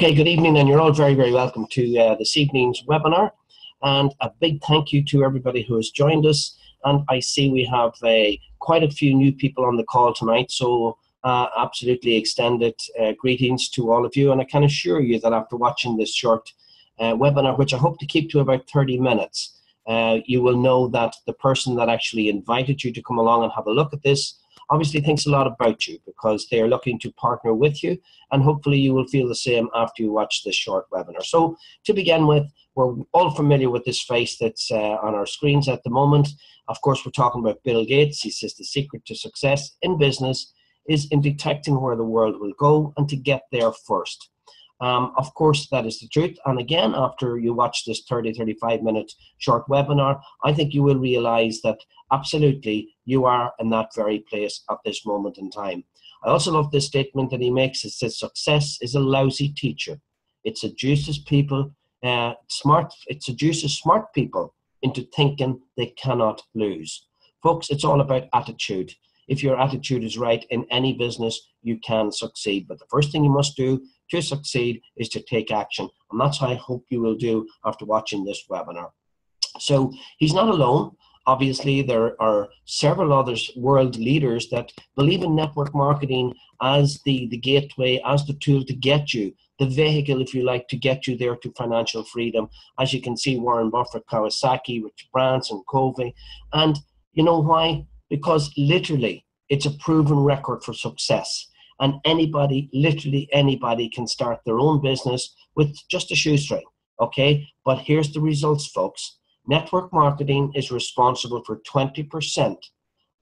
Okay, good evening, and you're all very, very welcome to this evening's webinar. And a big thank you to everybody who has joined us. And I see we have quite a few new people on the call tonight, so absolutely extended greetings to all of you. And I can assure you that after watching this short webinar, which I hope to keep to about 30 minutes, you will know that the person that actually invited you to come along and have a look at this obviously thinks a lot about you, because they are looking to partner with you, and hopefully you will feel the same after you watch this short webinar. So to begin with, we're all familiar with this face that's on our screens at the moment. Of course, we're talking about Bill Gates. He says the secret to success in business is in detecting where the world will go and to get there first. Of course, that is the truth. And again, after you watch this 35 minute short webinar, I think you will realize that absolutely you are in that very place at this moment in time. I also love this statement that he makes. It says, success is a lousy teacher. It seduces people, it seduces smart people into thinking they cannot lose. Folks, it's all about attitude. If your attitude is right in any business, you can succeed. But the first thing you must do to succeed is to take action. And that's how I hope you will do after watching this webinar. So he's not alone. Obviously, there are several other world leaders that believe in network marketing as the gateway, as the tool to get you, the vehicle, if you like, to get you there to financial freedom. As you can see, Warren Buffett, Kawasaki, Richard Branson, Covey. And you know why? Because literally, it's a proven record for success. And anybody, literally anybody, can start their own business with just a shoestring, okay? But here's the results, folks. Network marketing is responsible for 20%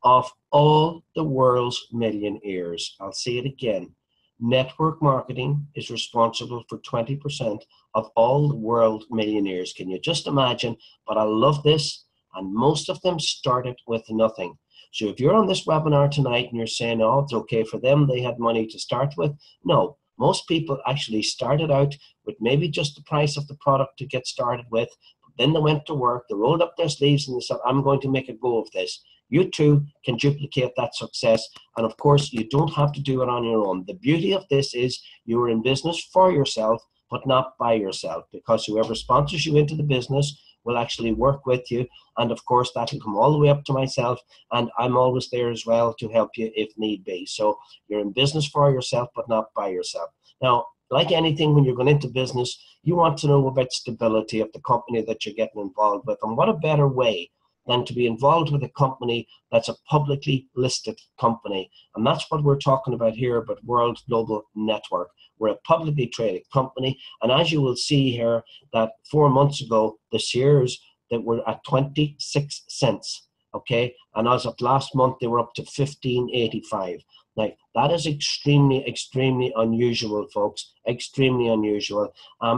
of all the world's millionaires. I'll say it again. Network marketing is responsible for 20% of all the world millionaires. Can you just imagine? But I love this, and most of them started with nothing. So if you're on this webinar tonight and you're saying, oh, it's okay for them, they had money to start with. No, most people actually started out with maybe just the price of the product to get started with. Then they went to work, they rolled up their sleeves and they said, I'm going to make a go of this. You too can duplicate that success. And of course, you don't have to do it on your own. The beauty of this is you are in business for yourself, but not by yourself, because whoever sponsors you into the business will actually work with you. And of course, that'll come all the way up to myself. And I'm always there as well to help you if need be. So you're in business for yourself, but not by yourself. Now, like anything, when you're going into business, you want to know about stability of the company that you're getting involved with. And what a better way than to be involved with a company that's a publicly listed company. And that's what we're talking about here, about World Global Network. We're a publicly traded company. And as you will see here, that 4 months ago, the shares that were at 26 cents, okay? And as of last month, they were up to 15.85. Now, that is extremely, extremely unusual, folks, extremely unusual.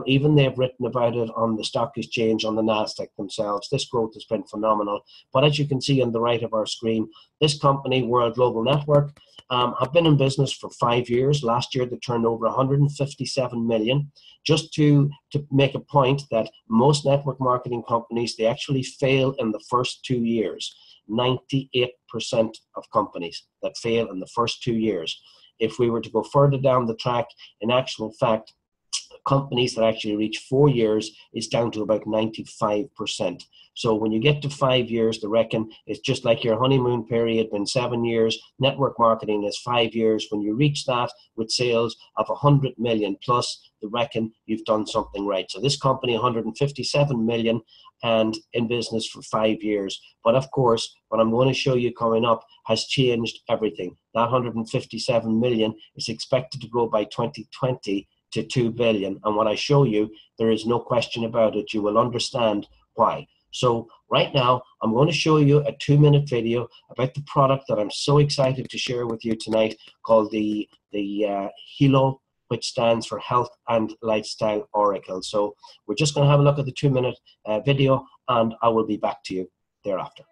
Even they've written about it on the stock exchange, on the NASDAQ themselves. This growth has been phenomenal. But as you can see on the right of our screen, this company, World Global Network, have been in business for 5 years. Last year, they turned over 157 million. Just to make a point that most network marketing companies, they actually fail in the first 2 years. 98% of companies that fail in the first 2 years. If we were to go further down the track, in actual fact, companies that actually reach 4 years is down to about 95%. So when you get to 5 years, they reckon it's just like your honeymoon period been 7 years. Network marketing is 5 years. When you reach that with sales of 100 million plus, they reckon you've done something right. So this company, 157 million, and in business for 5 years. But of course, what I'm going to show you coming up has changed everything. That 157 million is expected to grow by 2020 to 2 billion. And when I show you, there is no question about it. You will understand why. So right now, I'm going to show you a 2-minute video about the product that I'm so excited to share with you tonight, called the Helo, which stands for Health and Lifestyle Oracle. So we're just going to have a look at the 2-minute video, and I will be back to you thereafter.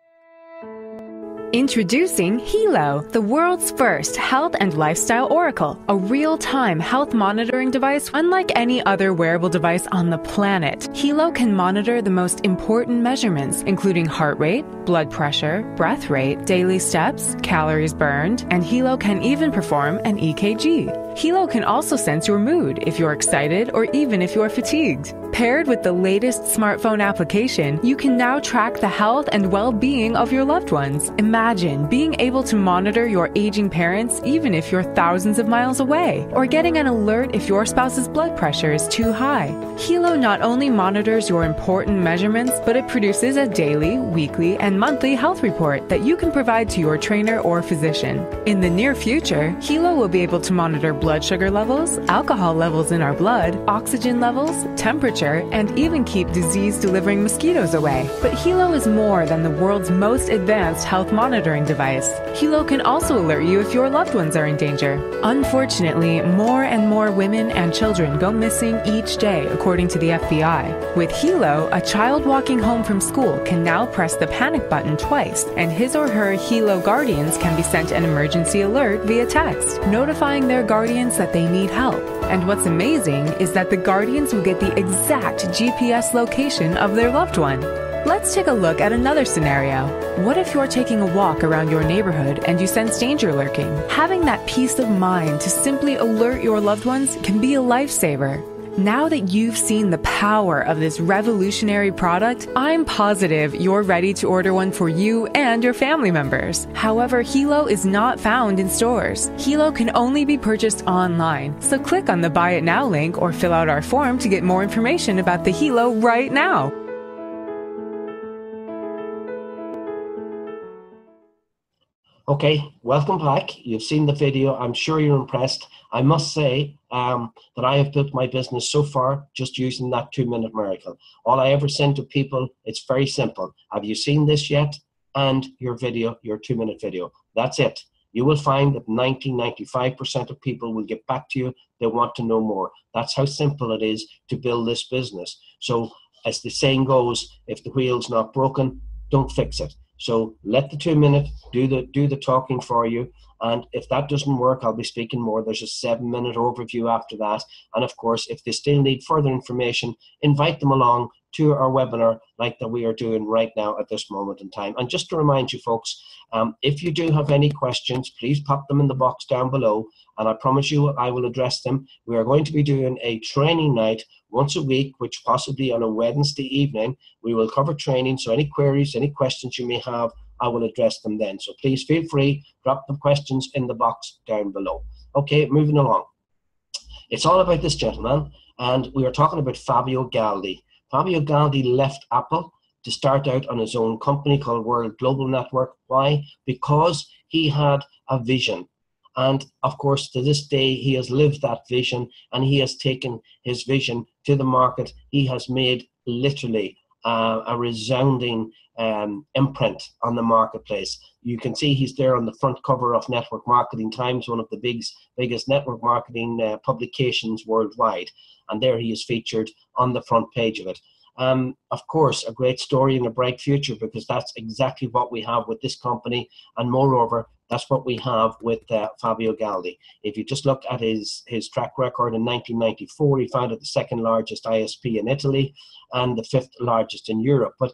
Introducing Helo, the world's first health and lifestyle oracle, a real-time health monitoring device unlike any other wearable device on the planet. Helo can monitor the most important measurements, including heart rate, blood pressure, breath rate, daily steps, calories burned, and Helo can even perform an EKG. Helo can also sense your mood if you're excited or even if you're fatigued. Paired with the latest smartphone application, you can now track the health and well-being of your loved ones. Imagine being able to monitor your aging parents even if you're thousands of miles away, or getting an alert if your spouse's blood pressure is too high. Helo not only monitors your important measurements, but it produces a daily, weekly, and monthly health report that you can provide to your trainer or physician. In the near future, Helo will be able to monitor blood sugar levels, alcohol levels in our blood, oxygen levels, temperature, and even keep disease-delivering mosquitoes away. But Helo is more than the world's most advanced health monitoring device. Helo can also alert you if your loved ones are in danger. Unfortunately, more and more women and children go missing each day, according to the FBI. With Helo, a child walking home from school can now press the panic button twice, and his or her Helo guardians can be sent an emergency alert via text, notifying their guardians that they need help. And what's amazing is that the guardians will get the exact GPS location of their loved one. Let's take a look at another scenario. What if you're taking a walk around your neighborhood and you sense danger lurking? Having that peace of mind to simply alert your loved ones can be a lifesaver. Now that you've seen the power of this revolutionary product, I'm positive you're ready to order one for you and your family members. However, Helo is not found in stores. Helo can only be purchased online. So click on the Buy It Now link or fill out our form to get more information about the Helo right now. Okay, welcome back. You've seen the video. I'm sure you're impressed. I must say that I have built my business so far just using that 2-minute miracle. All I ever send to people, it's very simple. Have you seen this yet? And your video, your 2-minute video. That's it. You will find that 95% of people will get back to you. They want to know more. That's how simple it is to build this business. So as the saying goes, if the wheel's not broken, don't fix it. So let the 2-minute do the talking for you. And if that doesn't work, I'll be speaking more. There's a 7-minute overview after that. And of course, if they still need further information, invite them along to our webinar like that we are doing right now at this moment in time. And just to remind you folks, if you do have any questions, please pop them in the box down below, and I promise you I will address them. We are going to be doing a training night once a week, which possibly on a Wednesday evening. We will cover training, so any queries, any questions you may have, I will address them then. So please feel free, drop the questions in the box down below. Okay, moving along. It's all about this gentleman, and we are talking about Fabio Galdi. Fabio Galdi left Apple to start out on his own company called World Global Network. Why? Because he had a vision. And of course, to this day, he has lived that vision, and he has taken his vision to the market. He has made literally a resounding imprint on the marketplace. You can see he's there on the front cover of Network Marketing Times, one of the biggest network marketing publications worldwide. And there he is featured on the front page of it. Of course, a great story and a bright future, because that's exactly what we have with this company. And moreover, that's what we have with Fabio Galdi. If you just look at his track record, in 1994, he founded the 2nd largest ISP in Italy and the 5th largest in Europe. But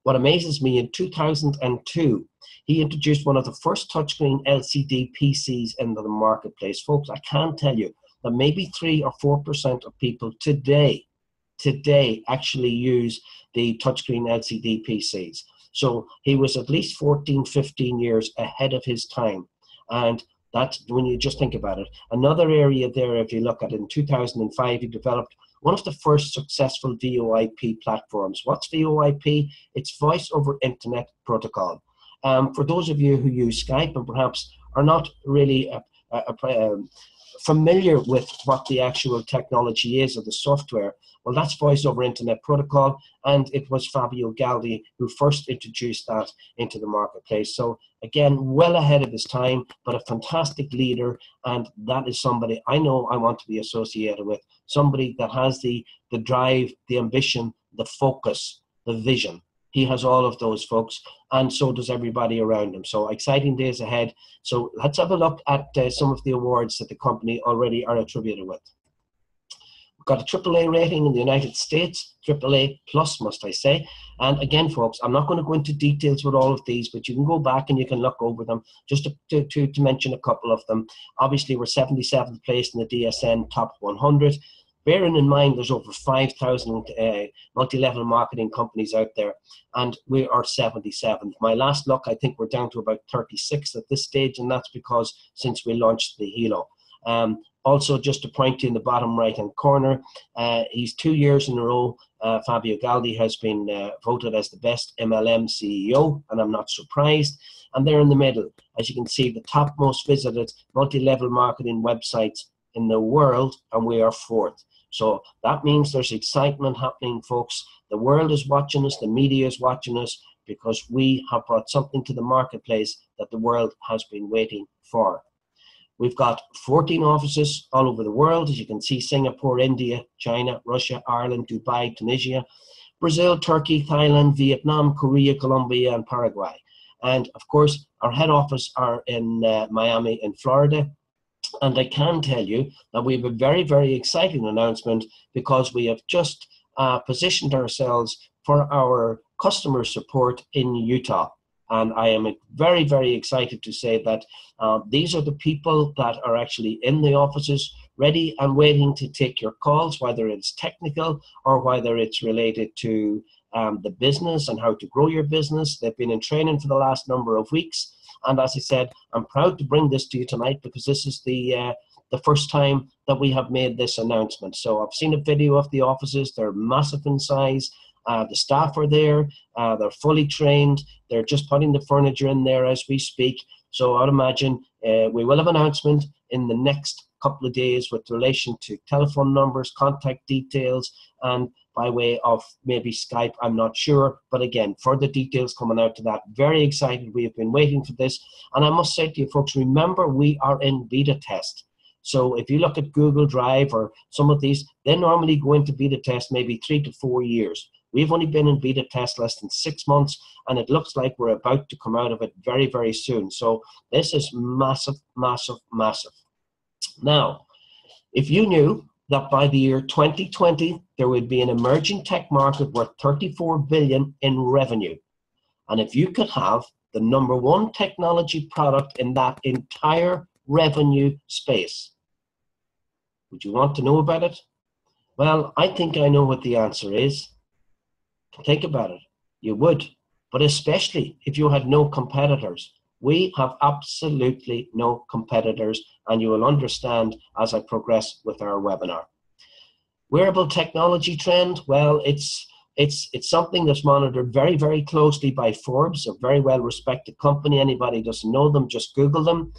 what amazes me, in 2002, he introduced one of the first touchscreen LCD PCs into the marketplace. Folks, I can tell you that maybe 3 or 4% of people today actually use the touchscreen LCD PCs. So he was at least 14, 15 years ahead of his time. And that's when you just think about it. Another area there, if you look at it, in 2005, he developed one of the first successful VoIP platforms. What's VoIP? It's Voice over Internet Protocol. For those of you who use Skype and perhaps are not really familiar with what the actual technology is, or the software, well, that's Voice over Internet Protocol, and it was Fabio Galdi who first introduced that into the marketplace. So again, well ahead of his time, but a fantastic leader, and that is somebody I know I want to be associated with, somebody that has the drive, the ambition, the focus, the vision. He has all of those, folks, and so does everybody around him. So exciting days ahead. So let's have a look at some of the awards that the company already are attributed with. We've got a AAA rating in the United States, AAA plus, must I say. And again, folks, I'm not going to go into details with all of these, but you can go back and you can look over them, just to mention a couple of them. Obviously, we're 77th place in the DSN Top 100. Bearing in mind there's over 5,000 multi-level marketing companies out there, and we are 77th. My last look, I think we're down to about 36 at this stage, and that's because since we launched the Hilo. Also, just to point to in the bottom right-hand corner, he's 2 years in a row. Fabio Galdi has been voted as the best MLM CEO, and I'm not surprised. And there in the middle, as you can see, the top most visited multi-level marketing websites in the world, and we are 4th. So that means there's excitement happening, folks. The world is watching us, the media is watching us, because we have brought something to the marketplace that the world has been waiting for. We've got 14 offices all over the world, as you can see: Singapore, India, China, Russia, Ireland, Dubai, Tunisia, Brazil, Turkey, Thailand, Vietnam, Korea, Colombia, and Paraguay. And of course, our head office are in Miami in Florida. And I can tell you that we have a very, very exciting announcement, because we have just positioned ourselves for our customer support in Utah. And I am very, very excited to say that these are the people that are actually in the offices, ready and waiting to take your calls, whether it's technical or whether it's related to the business and how to grow your business. They've been in training for the last number of weeks. And as I said, I'm proud to bring this to you tonight, because this is the first time that we have made this announcement. So I've seen a video of the offices. They're massive in size. The staff are there. They're fully trained. They're just putting the furniture in there as we speak. So I'd imagine we will have an announcement in the next couple of days with relation to telephone numbers, contact details, and by way of maybe Skype, I'm not sure. But again, further details coming out to that. Very excited. We have been waiting for this. And I must say to you folks, remember, we are in beta test. So if you look at Google Drive or some of these, they normally go into beta test maybe 3 to 4 years. We've only been in beta test less than 6 months, and it looks like we're about to come out of it very, very soon. So this is massive, massive, massive. Now, if you knew that by the year 2020, there would be an emerging tech market worth $34 billion in revenue, and if you could have the #1 technology product in that entire revenue space, would you want to know about it? Well, I think I know what the answer is. Think about it. You would, but especially if you had no competitors. We have absolutely no competitors, and you will understand as I progress with our webinar. Wearable technology trend, well, it's something that's monitored very, very closely by Forbes, a very well-respected company. Anybody doesn't know them, just Google them.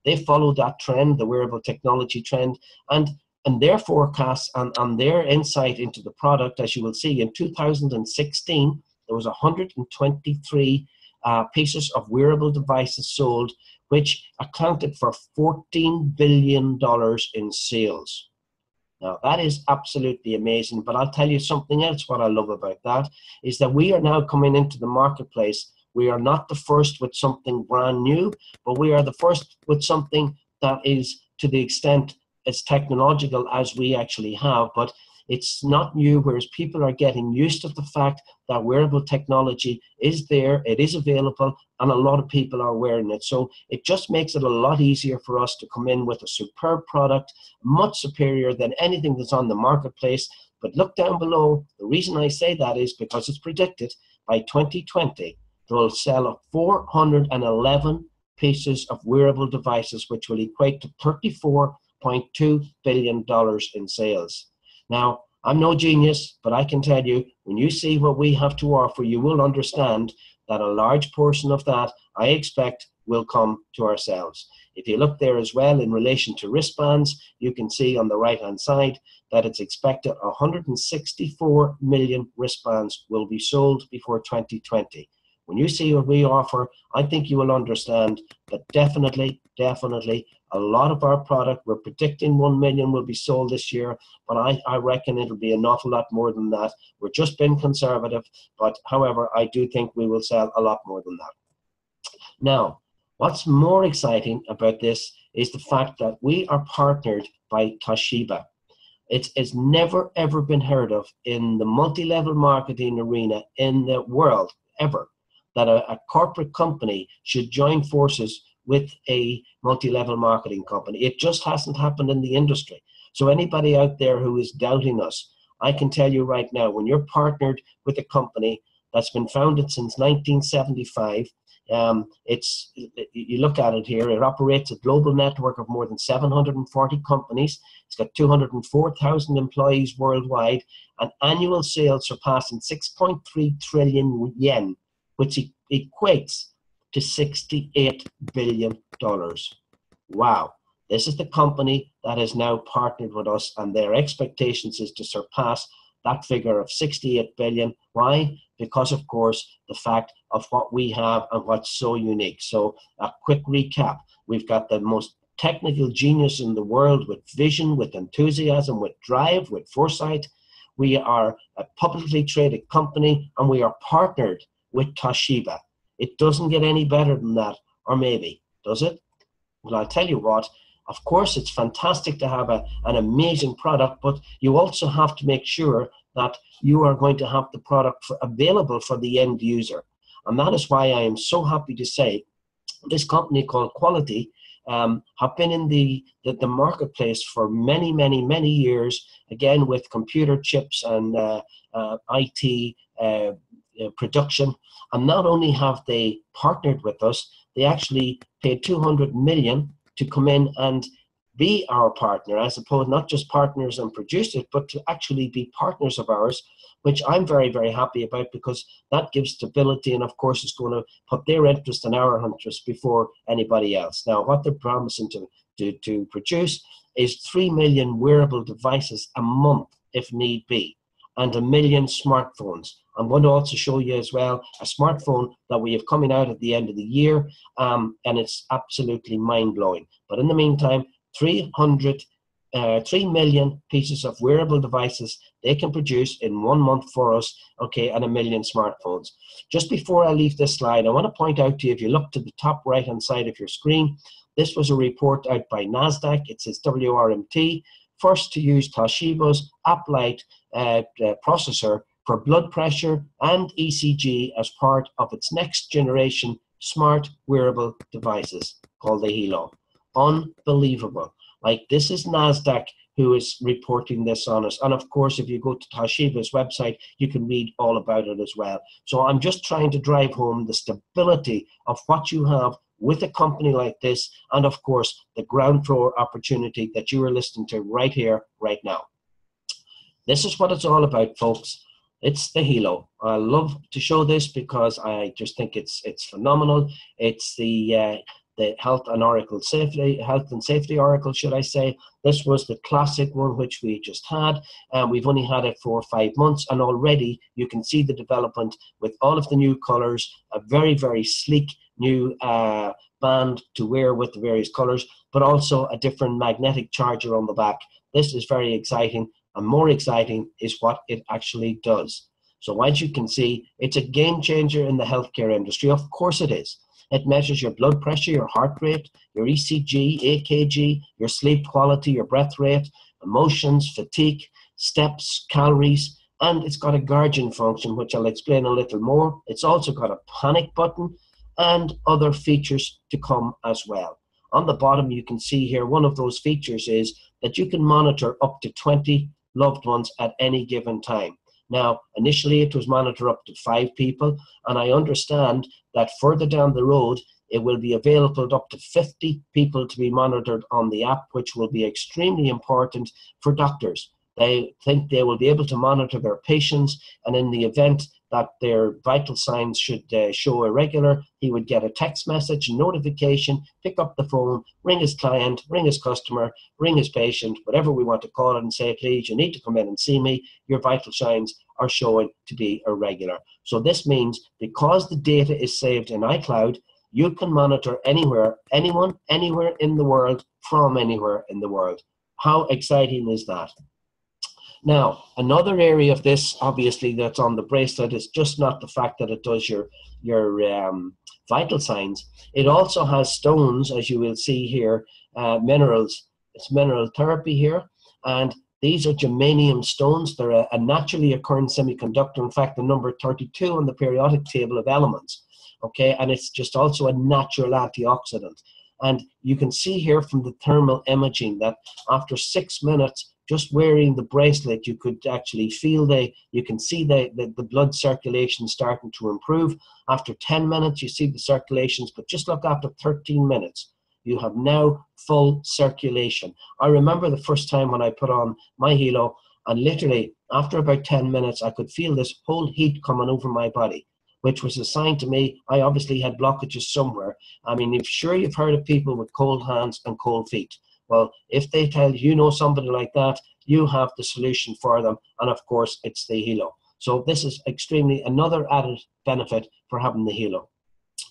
They follow that trend, the wearable technology trend, and their forecasts and their insight into the product, as you will see, in 2016, there was 123 pieces of wearable devices sold, which accounted for $14 billion in sales. Now, that is absolutely amazing, but I'll tell you something else. What I love about that is that we are now coming into the marketplace. We are not the first with something brand new, but we are the first with something that is to the extent as technological as we actually have, but it's not new, whereas people are getting used to the fact that wearable technology is there, it is available, and a lot of people are wearing it. So it just makes it a lot easier for us to come in with a superb product, much superior than anything that's on the marketplace. But look down below. The reason I say that is because it's predicted by 2020, they'll sell 411 pieces of wearable devices, which will equate to $34.2 billion in sales. Now, I'm no genius, but I can tell you, when you see what we have to offer, you will understand that a large portion of that, I expect, will come to ourselves. If you look there as well in relation to wristbands, you can see on the right-hand side that it's expected 164 million wristbands will be sold before 2020. When you see what we offer, I think you will understand that definitely a lot of our product, we're predicting 1 million will be sold this year, but I reckon it'll be an awful lot more than that. We're just being conservative, but however, I do think we will sell a lot more than that. Now, what's more exciting about this is the fact that we are partnered by Toshiba. It's never ever been heard of in the multi-level marketing arena in the world, ever, that a corporate company should join forces with a multi-level marketing company. It just hasn't happened in the industry. So anybody out there who is doubting us, I can tell you right now, when you're partnered with a company that's been founded since 1975, you look at it here, it operates a global network of more than 740 companies. It's got 204,000 employees worldwide, and annual sales surpassing 6.3 trillion yen, which equates to $68 billion. Wow. This is the company that is now partnered with us, and their expectations is to surpass that figure of 68 billion. Why? Because, of course, the fact of what we have and what's so unique. So a quick recap. We've got the most technical genius in the world, with vision, with enthusiasm, with drive, with foresight. We are a publicly traded company, and we are partnered with Toshiba. It doesn't get any better than that, or maybe, does it? Well, I'll tell you what, of course, it's fantastic to have an amazing product, but you also have to make sure that you are going to have the product available for the end user. And that is why I am so happy to say this company called Quality have been in the marketplace for many, many, many years, again, with computer chips and IT production. And not only have they partnered with us, they actually paid 200 million to come in and be our partner, as opposed not just partners and produce it, but to actually be partners of ours, which I'm very, very happy about, because that gives stability, and of course it's going to put their interest and our interest before anybody else. Now, what they're promising to produce is 3 million wearable devices a month, if need be, and 1 million smartphones. I'm going to also show you as well a smartphone that we have coming out at the end of the year, and it's absolutely mind-blowing. But in the meantime, 3 million pieces of wearable devices they can produce in 1 month for us, okay, and 1 million smartphones. Just before I leave this slide, I want to point out to you, if you look to the top right-hand side of your screen, this was a report out by NASDAQ. It says WRMT, first to use Toshiba's Uplight processor for blood pressure and ECG as part of its next generation smart wearable devices called the Hilo. Unbelievable. Like, this is NASDAQ who is reporting this on us. And of course, if you go to Toshiba's website, you can read all about it as well. So I'm just trying to drive home the stability of what you have with a company like this, and of course, the ground floor opportunity that you are listening to right here, right now. This is what it's all about, folks. It's the Hilo. I love to show this because I just think it's phenomenal. It's the health and safety oracle, should I say. This was the classic one which we just had, and we've only had it for 5 months, and already you can see the development with all of the new colors, a very, very sleek new band to wear with the various colors, but also a different magnetic charger on the back. This is very exciting, and more exciting is what it actually does. So as you can see, it's a game changer in the healthcare industry. Of course it is. It measures your blood pressure, your heart rate, your ECG, AKG, your sleep quality, your breath rate, emotions, fatigue, steps, calories, and it's got a guardian function, which I'll explain a little more. It's also got a panic button and other features to come as well. On the bottom, you can see here, one of those features is that you can monitor up to 20 loved ones at any given time. Now, initially it was monitor up to 5 people, and I understand that further down the road, it will be available to up to 50 people to be monitored on the app, which will be extremely important for doctors. They think they will be able to monitor their patients, and in the event that their vital signs should show irregular, he would get a text message, a notification, pick up the phone, ring his client, ring his customer, ring his patient, whatever we want to call it, and say, please, you need to come in and see me. Your vital signs are showing to be irregular. So this means because the data is saved in iCloud, you can monitor anywhere, anyone, anywhere in the world, from anywhere in the world. How exciting is that? Now, another area of this, obviously, that's on the bracelet is just not the fact that it does your vital signs. It also has stones, as you will see here, minerals. It's mineral therapy here, and these are germanium stones. They're a naturally occurring semiconductor. In fact, the number 32 on the periodic table of elements. Okay, and it's just also a natural antioxidant. And you can see here from the thermal imaging that after 6 minutes, just wearing the bracelet, you could actually feel you can see the blood circulation starting to improve. After 10 minutes, you see the circulations, but just look after 13 minutes. You have now full circulation. I remember the first time when I put on my Helo, and literally after about 10 minutes, I could feel this whole heat coming over my body, which was a sign to me I obviously had blockages somewhere. I mean, you've heard of people with cold hands and cold feet. Well, if they tell you know somebody like that, you have the solution for them. And of course, it's the Helo. So this is extremely another added benefit for having the Helo.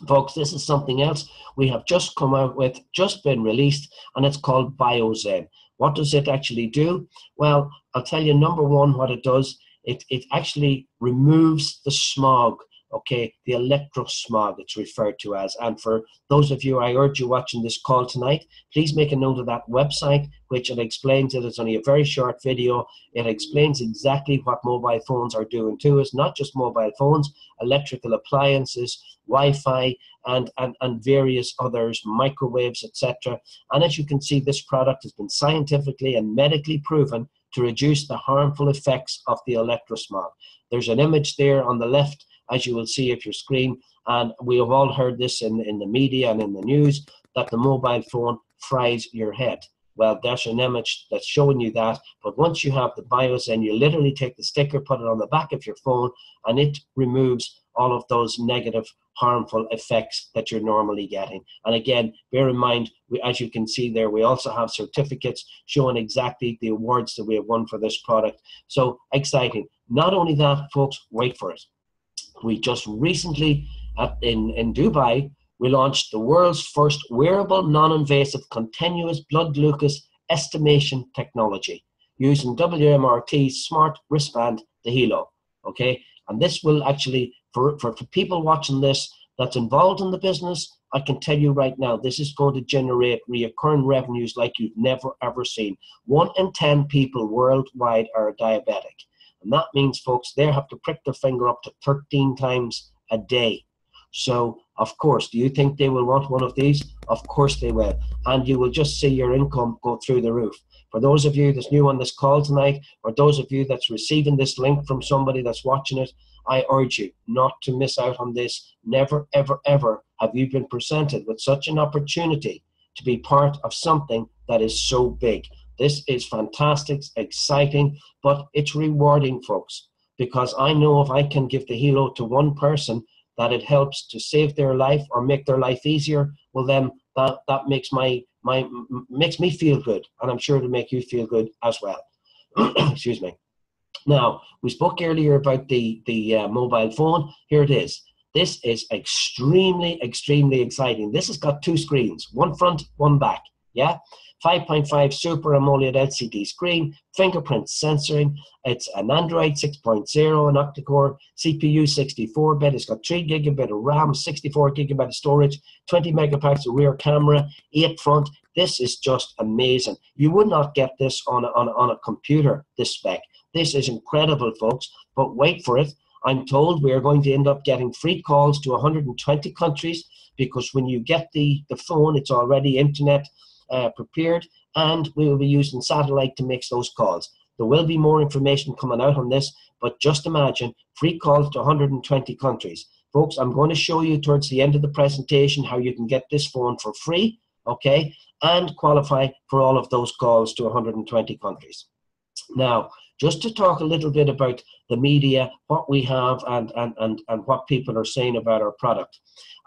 Folks, this is something else we have just come out with, just been released, and it's called BioZen. What does it actually do? Well, I'll tell you, number one, what it does, it actually removes the smog. Okay, the electrosmog it's referred to as. And for those of you, I urge you watching this call tonight, please make a note of that website, which it explains it. It's only a very short video. It explains exactly what mobile phones are doing to us, not just mobile phones, electrical appliances, Wi-Fi, and various others, microwaves, etc. And as you can see, this product has been scientifically and medically proven to reduce the harmful effects of the electrosmog. There's an image there on the left, as you will see of your screen, and we have all heard this in the media and in the news, that the mobile phone fries your head. Well, there's an image that's showing you that, but once you have the BioZen, you literally take the sticker, put it on the back of your phone, and it removes all of those negative, harmful effects that you're normally getting. And again, bear in mind, as you can see there, we also have certificates showing exactly the awards that we have won for this product. So exciting. Not only that, folks, wait for it. We just recently, in Dubai, we launched the world's first wearable, non-invasive, continuous blood glucose estimation technology using WMRT's smart wristband, the Helo. Okay, and this will actually, for people watching this that's involved in the business, I can tell you right now, this is going to generate recurring revenues like you've never ever seen. 1 in 10 people worldwide are diabetic. And that means, folks, they have to prick their finger up to 13 times a day. So, of course, do you think they will want one of these? Of course they will. And you will just see your income go through the roof. For those of you that's new on this call tonight, or those of you that's receiving this link from somebody that's watching it, I urge you not to miss out on this. Never, ever, ever have you been presented with such an opportunity to be part of something that is so big. This is fantastic, exciting, but it's rewarding, folks, because I know if I can give the Helo to one person that it helps to save their life or make their life easier, well then that makes makes me feel good, and I'm sure it'll make you feel good as well. Excuse me. Now, we spoke earlier about the mobile phone. Here it is. This is extremely, extremely exciting. This has got 2 screens, one front, one back. Yeah. 5.5 Super AMOLED LCD screen, fingerprint sensoring. It's an Android 6.0, an octa-core CPU, 64-bit. It's got 3 gigabit of RAM, 64 gigabit of storage, 20 megapixel rear camera, 8 front. This is just amazing. You would not get this on a computer, this spec. This is incredible, folks, but wait for it. I'm told we are going to end up getting free calls to 120 countries, because when you get the phone, it's already internet prepared, and we will be using satellite to make those calls. There will be more information coming out on this, but just imagine free calls to 120 countries. Folks, I'm going to show you towards the end of the presentation how you can get this phone for free, okay, and qualify for all of those calls to 120 countries. Now, just to talk a little bit about the media, what we have, and what people are saying about our product.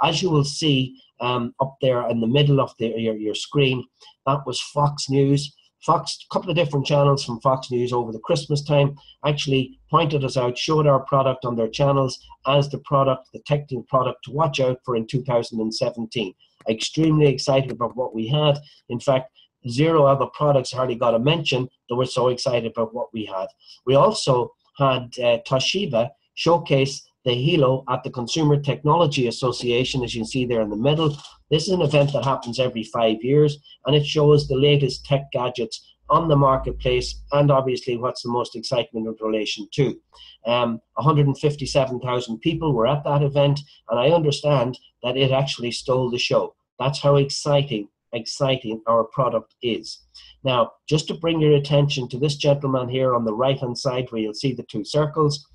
As you will see up there in the middle of your screen, that was Fox News. Fox, a couple of different channels from Fox News over the Christmas time actually pointed us out, showed our product on their channels as the product, the technical product to watch out for in 2017. Extremely excited about what we had. In fact, zero other products hardly got a mention. They were so excited about what we had. We also had Toshiba showcase the Hilo at the Consumer Technology Association, as you can see there in the middle. This is an event that happens every 5 years, and it shows the latest tech gadgets on the marketplace, and obviously what's the most exciting in relation to. 157,000 people were at that event, and I understand that it actually stole the show. That's how exciting our product is. Now, just to bring your attention to this gentleman here on the right-hand side where you'll see the two circles.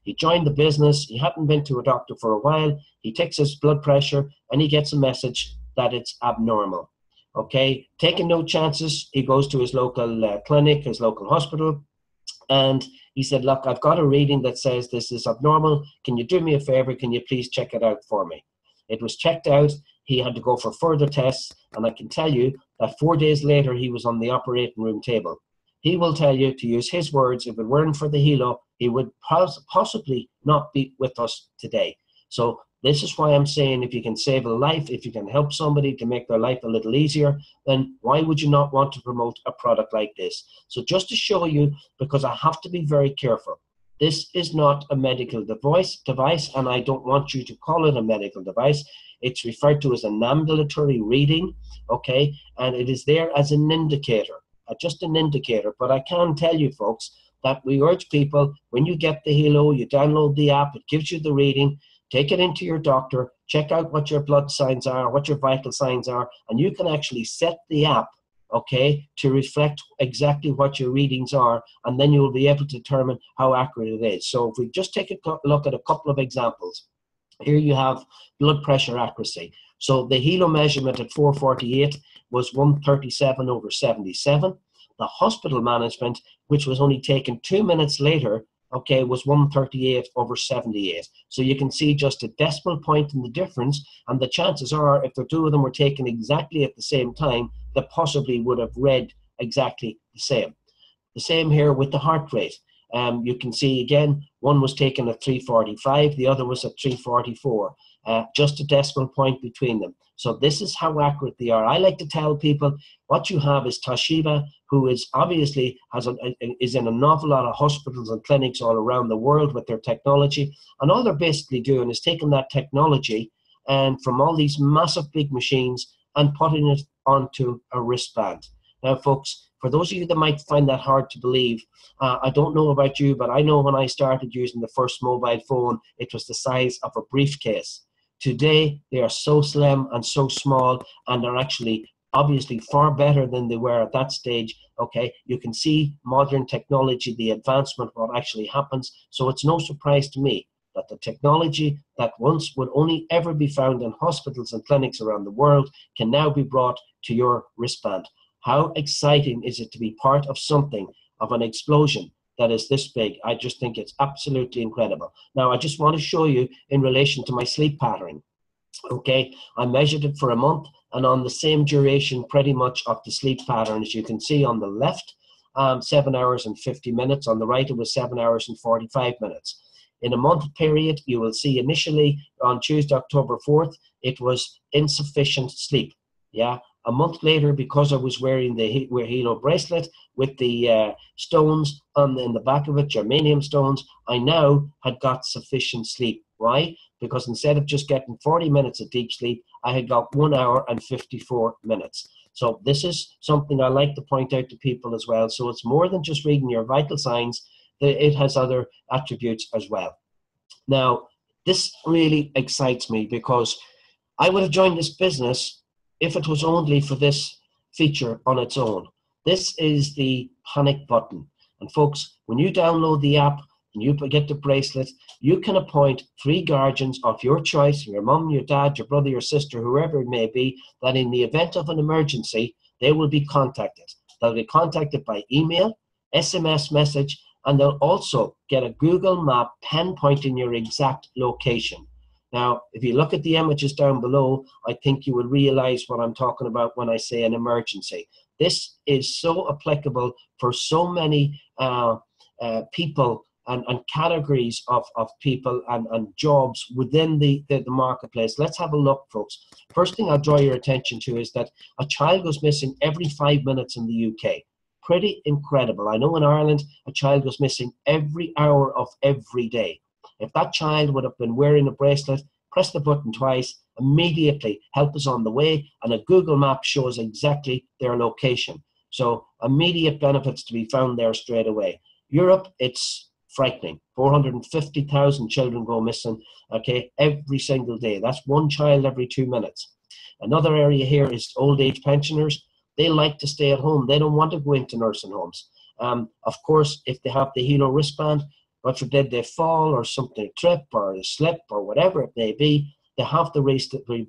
He joined the business, he hadn't been to a doctor for a while, he takes his blood pressure and he gets a message that it's abnormal. Okay, taking no chances, he goes to his local clinic, his local hospital, and he said, look, I've got a reading that says this is abnormal. Can you do me a favor? Can you please check it out for me? It was checked out. He had to go for further tests, and I can tell you that 4 days later, he was on the operating room table. He will tell you, to use his words, if it weren't for the Hilo, he would possibly not be with us today. So this is why I'm saying, if you can save a life, if you can help somebody to make their life a little easier, then why would you not want to promote a product like this? So just to show you, because I have to be very careful, this is not a medical device, and I don't want you to call it a medical device. It's referred to as an ambulatory reading, okay? And it is there as an indicator, just an indicator. But I can tell you, folks, that we urge people, when you get the Hilo, you download the app, it gives you the reading, take it into your doctor, check out what your blood signs are, what your vital signs are, and you can actually set the app, okay, to reflect exactly what your readings are, and then you will be able to determine how accurate it is. So if we just take a look at a couple of examples. Here you have blood pressure accuracy. So the Hilo measurement at 448 was 137/77. The hospital management, which was only taken 2 minutes later, okay, was 138/78. So you can see just a decimal point in the difference, and the chances are, if the two of them were taken exactly at the same time, they possibly would have read exactly the same. The same here with the heart rate. You can see again, one was taken at 345, the other was at 344, just a decimal point between them. So this is how accurate they are. I like to tell people, what you have is Toshiba, who is obviously is in an awful lot of hospitals and clinics all around the world with their technology, and all they're basically doing is taking that technology and from all these massive big machines and putting it onto a wristband. Now, folks, for those of you that might find that hard to believe, I don't know about you, but I know when I started using the first mobile phone, it was the size of a briefcase. Today, they are so slim and so small, and they're actually obviously far better than they were at that stage. Okay, you can see modern technology, the advancement, what actually happens. So it's no surprise to me that the technology that once would only ever be found in hospitals and clinics around the world can now be brought to your wristband. How exciting is it to be part of something, of an explosion that is this big? I just think it's absolutely incredible. Now, I just want to show you in relation to my sleep pattern. Okay, I measured it for a month, and on the same duration pretty much of the sleep pattern, as you can see on the left, 7 hours and 50 minutes. On the right, it was 7 hours and 45 minutes. In a month period, you will see initially on Tuesday, October 4th, it was insufficient sleep. Yeah. A month later, because I was wearing the Hilo bracelet with the stones in the back of it, germanium stones, I now had got sufficient sleep. Why? Because instead of just getting 40 minutes of deep sleep, I had got 1 hour and 54 minutes. So this is something I like to point out to people as well. So it's more than just reading your vital signs. It has other attributes as well. Now, this really excites me because I would have joined this business if it was only for this feature on its own. This is the panic button. And folks, when you download the app and you get the bracelet, you can appoint 3 guardians of your choice, your mum, your dad, your brother, your sister, whoever it may be, that in the event of an emergency, they will be contacted. They'll be contacted by email, SMS message, and they'll also get a Google map pinpointing your exact location. Now, if you look at the images down below, I think you will realize what I'm talking about when I say an emergency. This is so applicable for so many people and categories of people and jobs within the marketplace. Let's have a look, folks. First thing I'll draw your attention to is that a child goes missing every 5 minutes in the UK. Pretty incredible. I know in Ireland, a child goes missing every hour of every day. If that child would have been wearing a bracelet, press the button twice, immediately help is on the way, and a Google map shows exactly their location. So immediate benefits to be found there straight away. Europe, it's frightening. 450,000 children go missing, okay, every single day. That's one child every 2 minutes. Another area here is old age pensioners. They like to stay at home. They don't want to go into nursing homes. Of course, if they have the Helo wristband, but forbid they fall or something trip or a slip or whatever it may be, they have the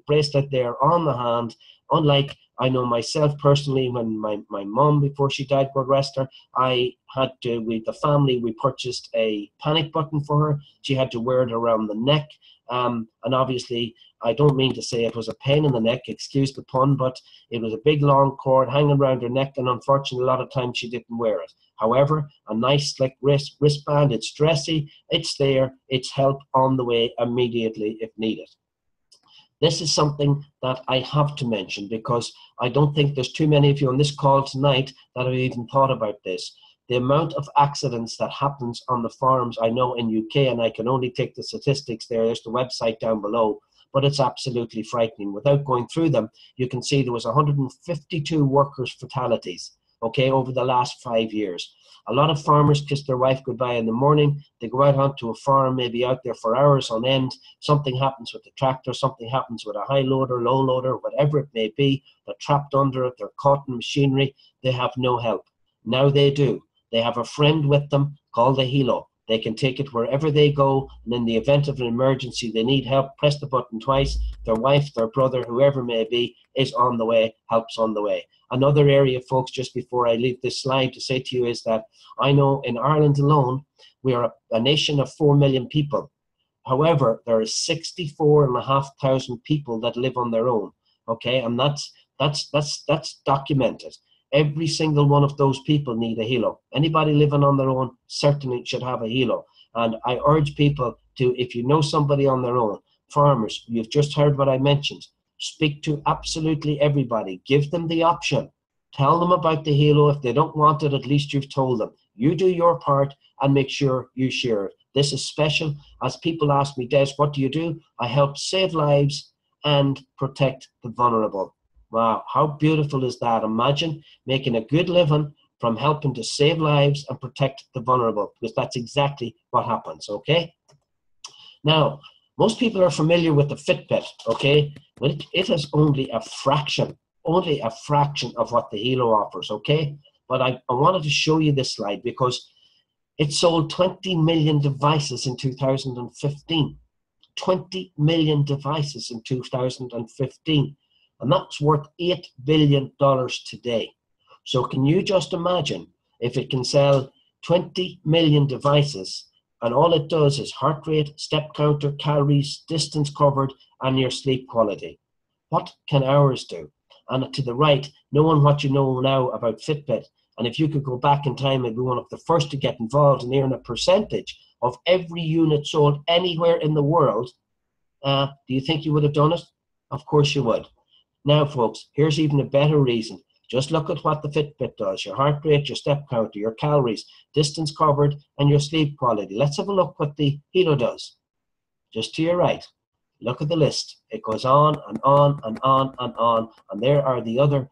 bracelet there on the hand. Unlike, I know myself personally, when my mum, before she died, God rest her, I had to, with the family, we purchased a panic button for her. She had to wear it around the neck. And obviously, I don't mean to say it was a pain in the neck, excuse the pun, but it was a big long cord hanging around her neck, and unfortunately, a lot of times she didn't wear it. However, a nice slick wristband, it's dressy, it's there, it's help on the way immediately if needed. This is something that I have to mention because I don't think there's too many of you on this call tonight that have even thought about this. The amount of accidents that happens on the farms, I know in UK, and I can only take the statistics there's the website down below, but it's absolutely frightening. Without going through them, you can see there was 152 workers' fatalities, okay, over the last 5 years. A lot of farmers kiss their wife goodbye in the morning. They go out onto a farm, maybe out there for hours on end. Something happens with the tractor, something happens with a high loader, low loader, whatever it may be. They're trapped under it, they're caught in machinery. They have no help. Now they do. They have a friend with them called the Helo. They can take it wherever they go, and in the event of an emergency, they need help, press the button twice. Their wife, their brother, whoever it may be, is on the way, help's on the way. Another area, folks, just before I leave this slide to say to you is that I know in Ireland alone, we are a nation of 4 million people. However, there are 64,500 people that live on their own, okay? And that's documented. Every single one of those people need a Helo. Anybody living on their own certainly should have a Helo. And I urge people to, if you know somebody on their own, farmers, you've just heard what I mentioned, speak to absolutely everybody. Give them the option. Tell them about the Helo. If they don't want it, at least you've told them. You do your part and make sure you share it. This is special. As people ask me, Des, what do you do? I help save lives and protect the vulnerable. Wow, how beautiful is that? Imagine making a good living from helping to save lives and protect the vulnerable, because that's exactly what happens, okay? Now, most people are familiar with the Fitbit, okay? But it is only a fraction of what the Helo offers, okay? But I wanted to show you this slide because it sold 20 million devices in 2015. 20 million devices in 2015. And that's worth $8 billion today. So can you just imagine if it can sell 20 million devices and all it does is heart rate, step counter, calories, distance covered, and your sleep quality? What can ours do? And to the right, knowing what you know now about Fitbit, and if you could go back in time and be one of the first to get involved and earn a percentage of every unit sold anywhere in the world, do you think you would have done it? Of course you would. Now, folks, here's even a better reason. Just look at what the Fitbit does. Your heart rate, your step counter, your calories, distance covered, and your sleep quality. Let's have a look what the Helo does. Just to your right. Look at the list. It goes on and on and on and on. And there are the other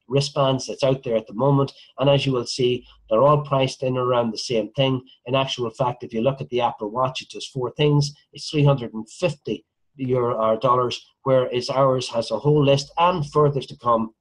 wristbands that's out there at the moment. And as you will see, they're all priced in around the same thing. In actual fact, if you look at the Apple Watch, it does 4 things. It's $350 or dollars, whereas ours has a whole list and further to come,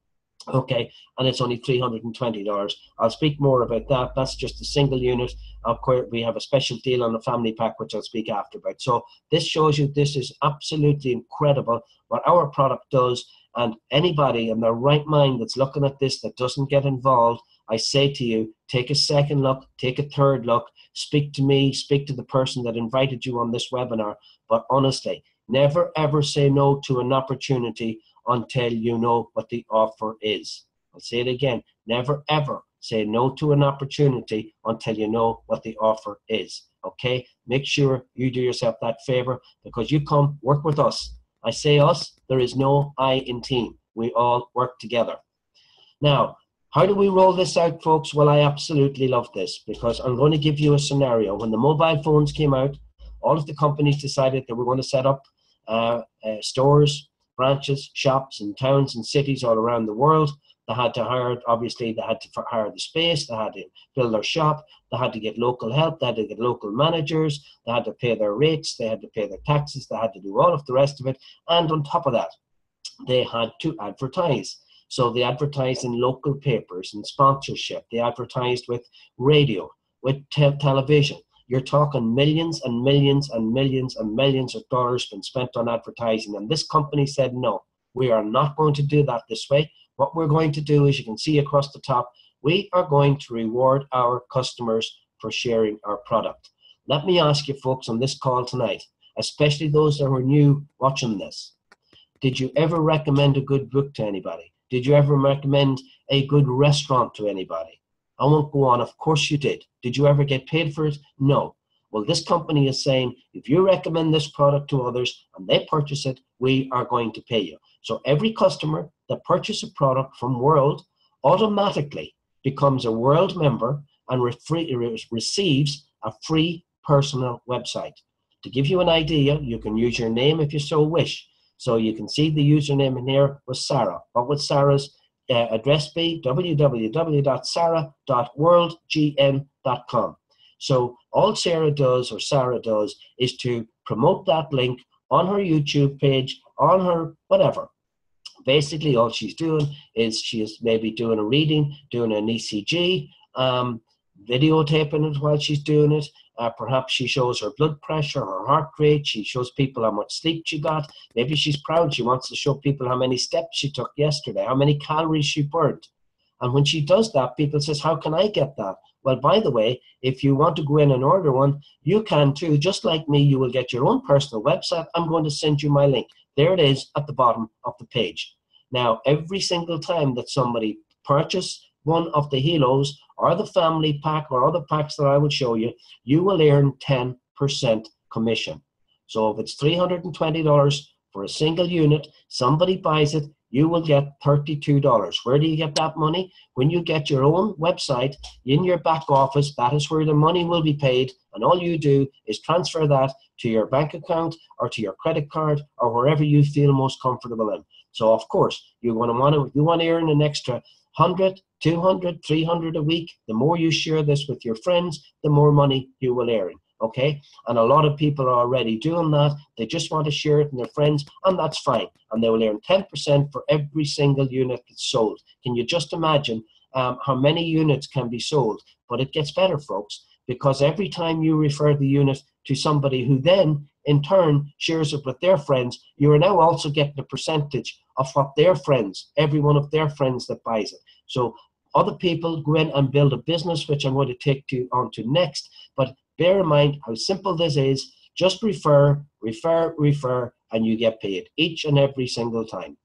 okay, and it's only $320. I'll speak more about that. That's just a single unit. Of course, we have a special deal on the family pack, which I'll speak after about. So this shows you this is absolutely incredible what our product does, And anybody in their right mind that's looking at this that doesn't get involved, I say to you, take a second look, take a third look, speak to me, speak to the person that invited you on this webinar. But honestly, never ever say no to an opportunity until you know what the offer is. I'll say it again, never ever say no to an opportunity until you know what the offer is. Okay, make sure you do yourself that favor, because you come work with us. I say us, there is no I in team. We all work together. Now, how do we roll this out, folks? Well, I absolutely love this, because I'm going to give you a scenario. When the mobile phones came out, all of the companies decided that we're going to set up stores, branches, shops in towns and cities all around the world. They had to hire, obviously, they had to hire the space, they had to build their shop, they had to get local help, they had to get local managers, they had to pay their rates, they had to pay their taxes, they had to do all of the rest of it. And on top of that, they had to advertise. So they advertised in local papers and sponsorship. They advertised with radio, with television. You're talking millions and millions and millions and millions of dollars been spent on advertising. And this company said, no, we are not going to do that this way. What we're going to do is, you can see across the top, we are going to reward our customers for sharing our product. Let me ask you folks on this call tonight, especially those that are new watching this, did you ever recommend a good book to anybody? Did you ever recommend a good restaurant to anybody? I won't go on. Of course you did. Did you ever get paid for it? No. Well, this company is saying, if you recommend this product to others and they purchase it, we are going to pay you. So every customer that purchases a product from World automatically becomes a World member and receives a free personal website. To give you an idea, you can use your name if you so wish. So you can see the username in here was Sarah. What would Sarah's address be? www.sarah.worldgm.com. So all Sarah does is to promote that link on her YouTube page, on her whatever. Basically, all she's doing is she is maybe doing a reading, doing an ECG, videotaping it while she's doing it. Perhaps she shows her blood pressure, her heart rate. She shows people how much sleep she got. Maybe she's proud. She wants to show people how many steps she took yesterday, how many calories she burned. And when she does that, people says, how can I get that? Well, by the way, if you want to go in and order one, you can too. Just like me, you will get your own personal website. I'm going to send you my link. There it is at the bottom of the page. Now, every single time that somebody purchases one of the Helos or the family pack or other packs that I will show you, you will earn 10% commission. So if it's $320 for a single unit, somebody buys it, you will get $32. Where do you get that money? When you get your own website in your back office, that is where the money will be paid, and all you do is transfer that to your bank account or to your credit card or wherever you feel most comfortable in. So of course, you want to earn an extra 100, 200, 300 a week. The more you share this with your friends, the more money you will earn. Okay, and a lot of people are already doing that. They just want to share it with their friends, and that's fine. And they will earn 10% for every single unit that's sold. Can you just imagine how many units can be sold? But it gets better, folks, because every time you refer the unit to somebody who then, in turn, shares it with their friends, you are now also getting a percentage of what their friends, every one of their friends that buys it. So other people go in and build a business, which I'm going to take you on to next. But bear in mind how simple this is. Just refer, and you get paid each and every single time.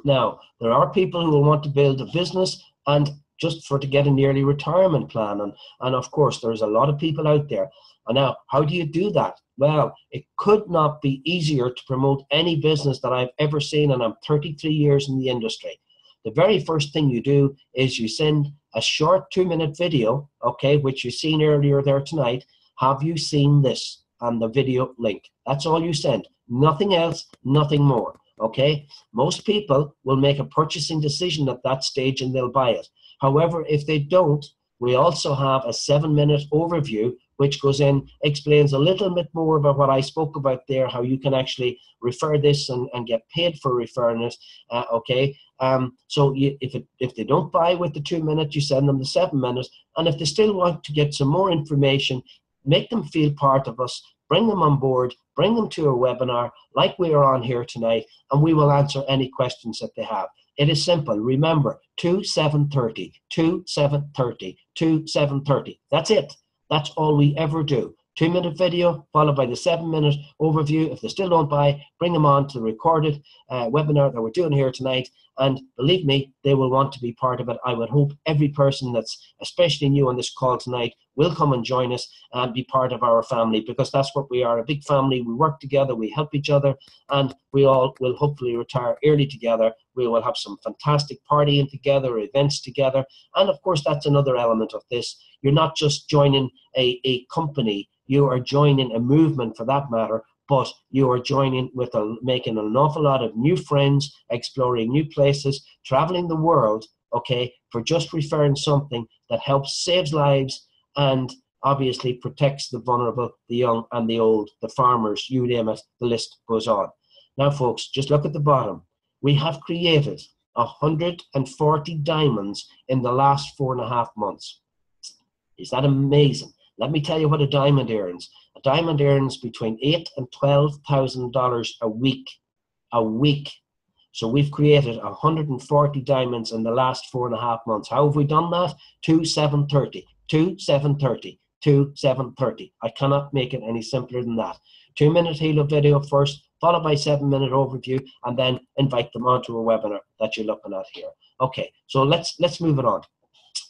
Now, there are people who will want to build a business and just to get an early retirement plan. And of course, there's a lot of people out there. And now, how do you do that? Well, it could not be easier to promote any business that I've ever seen, and I'm 33 years in the industry. The very first thing you do is you send a short 2-minute video, okay, which you've seen earlier there tonight. Have you seen this? And the video link. That's all you send. Nothing else, nothing more, okay? Most people will make a purchasing decision at that stage and they'll buy it. However, if they don't, we also have a 7-minute overview which goes in, explains a little bit more about what I spoke about there, how you can actually refer this and get paid for referring it, okay? So if they don't buy with the 2 minutes, you send them the 7 minutes, and if they still want to get some more information, make them feel part of us, bring them on board, bring them to a webinar like we are on here tonight, and we will answer any questions that they have. It is simple. Remember, 2-7-30, 2-7-30, 2-7-30. That's it. That's all we ever do. 2-minute video followed by the 7-minute overview. If they still don't buy, bring them on to the recorded webinar that we're doing here tonight. And believe me, they will want to be part of it. I would hope every person that's especially new on this call tonight will come and join us and be part of our family, because that's what we are, a big family. We work together, we help each other, and we all will hopefully retire early together. We will have some fantastic partying together, events together. And of course, that's another element of this. You're not just joining a company, you are joining a movement for that matter, but you are joining with making an awful lot of new friends, exploring new places, traveling the world, okay, for just referring something that helps, saves lives, and obviously protects the vulnerable, the young and the old, the farmers, you name it, the list goes on. Now, folks, just look at the bottom. We have created 140 diamonds in the last 4.5 months. Is that amazing? Let me tell you what a diamond earns. A diamond earns between $8,000 and $12,000 a week. A week. So we've created 140 diamonds in the last 4.5 months. How have we done that? 2-7-30, 2-7-30, 2-7-30. I cannot make it any simpler than that. 2-minute Hilo video first, followed by 7-minute overview, and then invite them onto a webinar that you're looking at here. Okay, so let's move it on.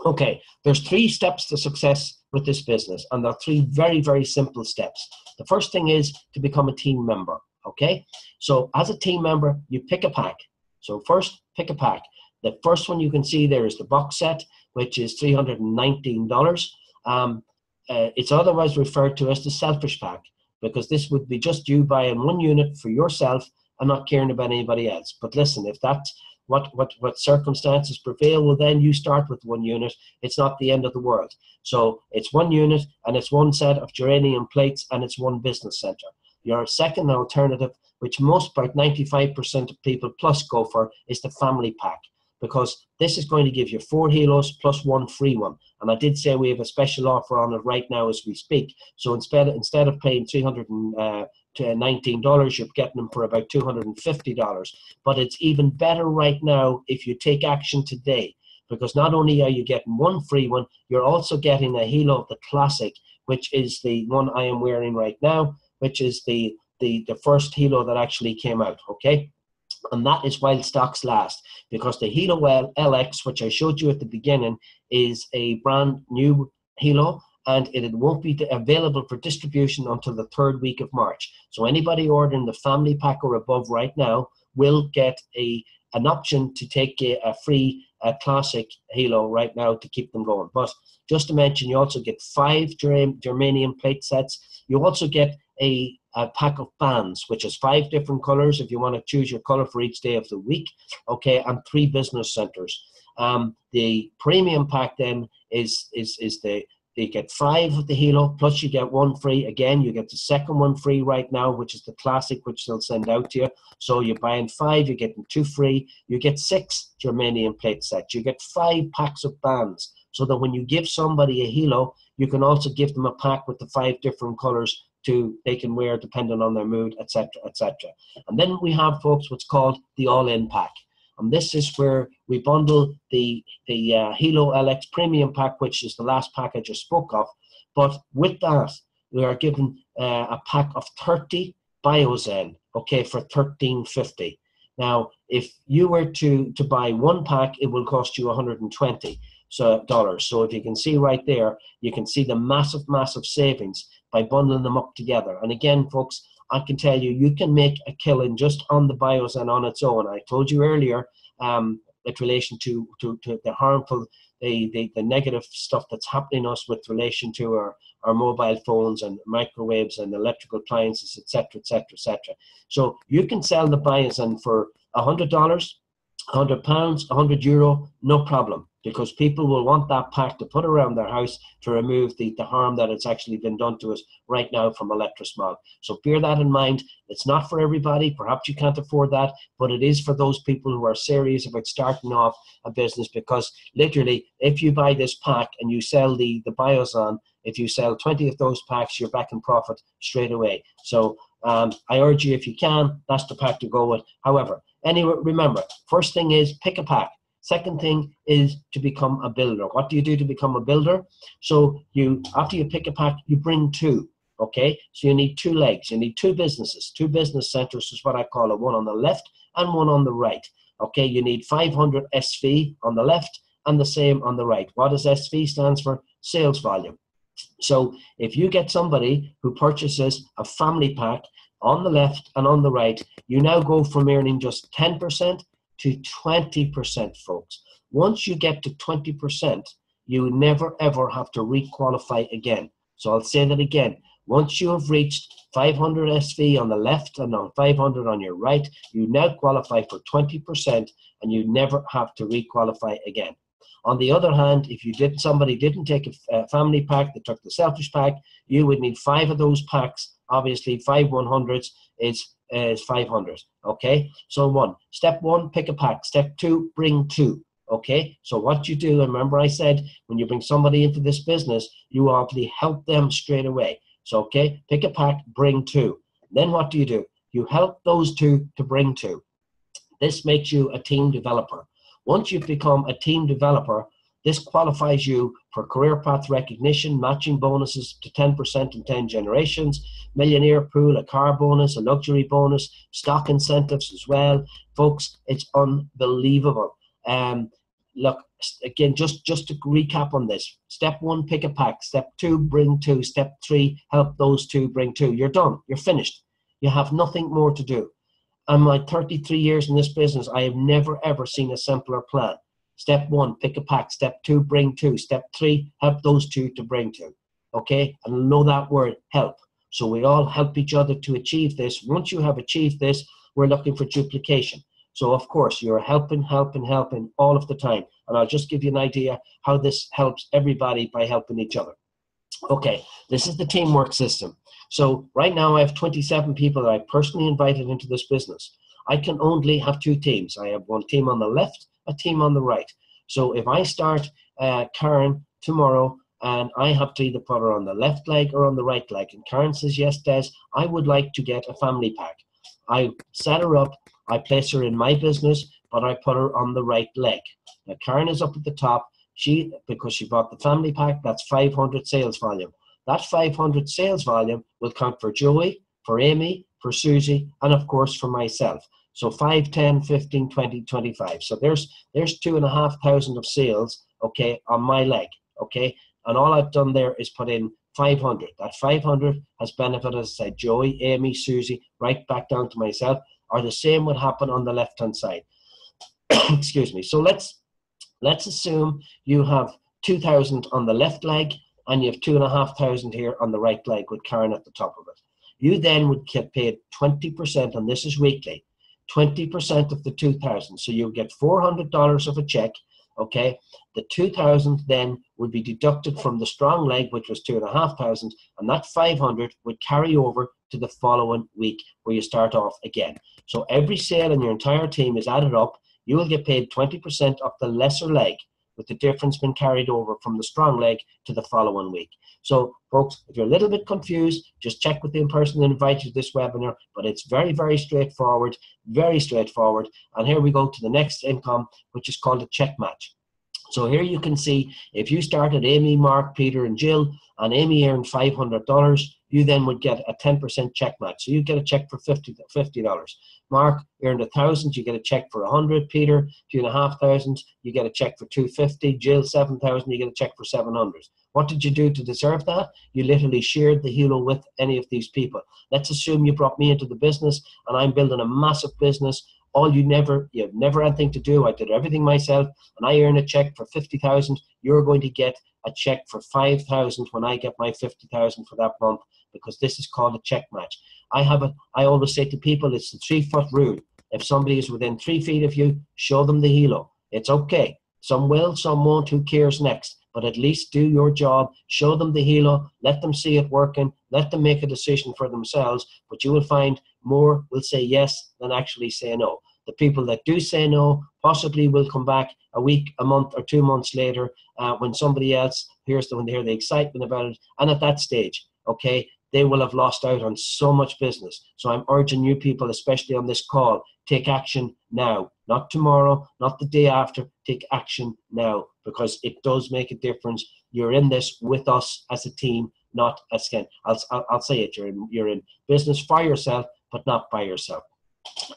Okay, there's 3 steps to success with this business, and there are 3 very, very simple steps. The first thing is to become a team member, okay? So as a team member, you pick a pack. So first, pick a pack. The first one you can see there is the box set, which is $319. It's otherwise referred to as the selfish pack, because this would be just you buying 1 unit for yourself and not caring about anybody else. But listen, if that's what circumstances prevail, well, then you start with 1 unit. It's not the end of the world. So it's 1 unit, and it's 1 set of geranium plates, and it's 1 business center. Your second alternative, which most, about 95% of people plus go for, is the family pack, because this is going to give you 4 Hilos plus 1 free one. And I did say we have a special offer on it right now as we speak. So instead of paying $319, you're getting them for about $250. But it's even better right now if you take action today, because not only are you getting 1 free one, you're also getting a Hilo of the Classic, which is the one I am wearing right now, which is the first Hilo that actually came out, okay? And that is while stocks last, because the Hilo LX, which I showed you at the beginning, is a brand new Hilo, and it won't be available for distribution until the 3rd week of March. So anybody ordering the family pack or above right now will get an option to take a free classic Hilo right now to keep them going. But just to mention, you also get 5 germanium plate sets. You also get a pack of bands, which is 5 different colors if you want to choose your color for each day of the week, okay, and 3 business centers. The premium pack then is you get 5 of the Hilo, plus you get 1 free. Again, you get the second one free right now, which is the Classic, which they'll send out to you. So you're buying 5, you're getting 2 free. You get 6 germanium plate sets. You get 5 packs of bands, so that when you give somebody a Hilo, you can also give them a pack with the 5 different colors they can wear depending on their mood, etc., etc. And then we have, folks, what's called the all-in pack. And this is where we bundle the Hilo LX Premium Pack, which is the last pack I just spoke of. But with that, we are given a pack of 30 Biozen, okay, for $13.50. Now, if you were to buy 1 pack, it will cost you $120. So if you can see right there, you can see the massive, massive savings by bundling them up together. And again, folks, I can tell you, you can make a killing just on the Biozen on its own. I told you earlier, with relation to the harmful, the negative stuff that's happening to us with relation to our mobile phones and microwaves and electrical appliances, etc., etc., etc. So you can sell the Biozen for $100, £100, €100, no problem. because people will want that pack to put around their house to remove the harm that it's actually been done to us right now from electrosmog. So bear that in mind. It's not for everybody. Perhaps you can't afford that, but it is for those people who are serious about starting off a business, because literally, if you buy this pack and you sell the Biozon, if you sell 20 of those packs, you're back in profit straight away. So I urge you, if you can, that's the pack to go with. However, anyway, remember, first thing is pick a pack. Second thing is to become a builder. What do you do to become a builder? So after you pick a pack, you bring two. Okay, so you need two legs. You need two businesses. Two business centers is what I call it. One on the left and one on the right. Okay, you need 500 SV on the left and the same on the right. What does SV stands for? Sales volume. So if you get somebody who purchases a family pack on the left and on the right, you now go from earning just 10% to 20%, folks. Once you get to 20%, you never ever have to requalify again. So I'll say that again. Once you have reached 500 SV on the left and on 500 on your right, you now qualify for 20% and you never have to requalify again. On the other hand, if somebody didn't take a family pack, they took the selfish pack, you would need 5 of those packs. Obviously, 5 100s is 500. Okay, so step one, pick a pack. Step two, bring two. Okay, so what you do, remember I said, when you bring somebody into this business, you obviously help them straight away. So, okay, pick a pack, bring two. Then what do? You help those two to bring two. This makes you a team developer. Once you've become a team developer, this qualifies you for career path recognition, matching bonuses to 10% in 10 generations, millionaire pool, a car bonus, a luxury bonus, stock incentives as well. Folks, it's unbelievable. Look, again, just to recap on this. Step one, pick a pack. Step two, bring two. Step three, help those two bring two. You're done. You're finished. You have nothing more to do. In my 33 years in this business, I have never, ever seen a simpler plan. Step one, pick a pack. Step two, bring two. Step three, help those two to bring two. Okay? And know that word, help. So we all help each other to achieve this. Once you have achieved this, we're looking for duplication. So, of course, you're helping all of the time. And I'll just give you an idea how this helps everybody by helping each other. Okay, this is the teamwork system. So right now I have 27 people that I personally invited into this business. I can only have two teams. I have one team on the left, a team on the right. So if I start Karen tomorrow and I have to either put her on the left leg or on the right leg, and Karen says, yes, Des, I would like to get a family pack. I set her up, I place her in my business, but I put her on the right leg. Now Karen is up at the top. Because she bought the family pack, that's 500 sales volume. That 500 sales volume will count for Joey, for Amy, for Susie, and of course for myself. So 5, 10, 15, 20, 25. So there's 2,500 of sales, okay, on my leg, okay? And all I've done there is put in 500. That 500 has benefited, as I said, Joey, Amy, Susie, right back down to myself, or the same would happen on the left-hand side. Excuse me. So let's assume you have 2,000 on the left leg and you have 2,500 here on the right leg with Karen at the top of it. You then would get paid 20%, and this is weekly, 20% of the 2,000. So you'll get $400 of a check, okay? The 2,000 then would be deducted from the strong leg, which was 2,500, and that 500 would carry over to the following week where you start off again. So every sale in your entire team is added up. You will get paid 20% of the lesser leg, with the difference being carried over from the strong leg to the following week. So, folks, if you're a little bit confused, just check with the person who invited you to this webinar, but it's very, very straightforward, very straightforward. And here we go to the next income, which is called a check match. So here you can see, if you started Amy, Mark, Peter, and Jill, and Amy earned $500, you then would get a 10% check match. So you get a check for $50. Mark earned 1,000, you get a check for 100. Peter, 2,500, you get a check for 250. Jill, 7,000, you get a check for 700. What did you do to deserve that? You literally shared the halo with any of these people. Let's assume you brought me into the business and I'm building a massive business. You have never anything to do. I did everything myself, and I earn a check for 50,000. You're going to get a check for 5,000 when I get my 50,000 for that month, because this is called a check match. I always say to people, it's the 3-foot rule. If somebody is within 3 feet of you, show them the halo. It's okay. Some will, some won't, who cares next? But at least do your job, show them the helo, let them see it working, let them make a decision for themselves, but you will find more will say yes than actually say no. The people that do say no possibly will come back a week, a month, or 2 months later when somebody else hears them, when they hear the excitement about it, and at that stage, okay, they will have lost out on so much business. So I'm urging you people, especially on this call, take action now, not tomorrow, not the day after. Take action now, because it does make a difference. You're in this with us as a team, not as again. I'll say it. You're in business for yourself, but not by yourself.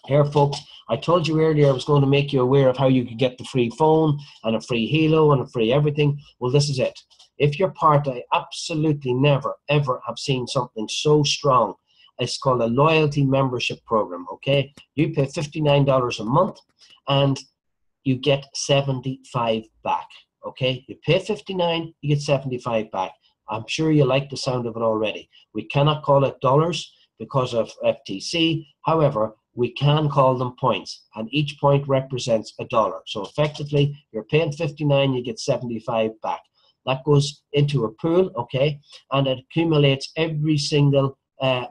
Here, folks, I told you earlier I was going to make you aware of how you could get the free phone and a free helo and a free everything. Well, this is it. If you're part, I absolutely never, ever have seen something so strong. It's called a loyalty membership program, okay? You pay $59 a month and you get 75 back, okay? You pay 59, you get 75 back. I'm sure you like the sound of it already. We cannot call it dollars because of FTC. However, we can call them points, and each point represents $1. So effectively, you're paying 59, you get 75 back. That goes into a pool, okay, and it accumulates every single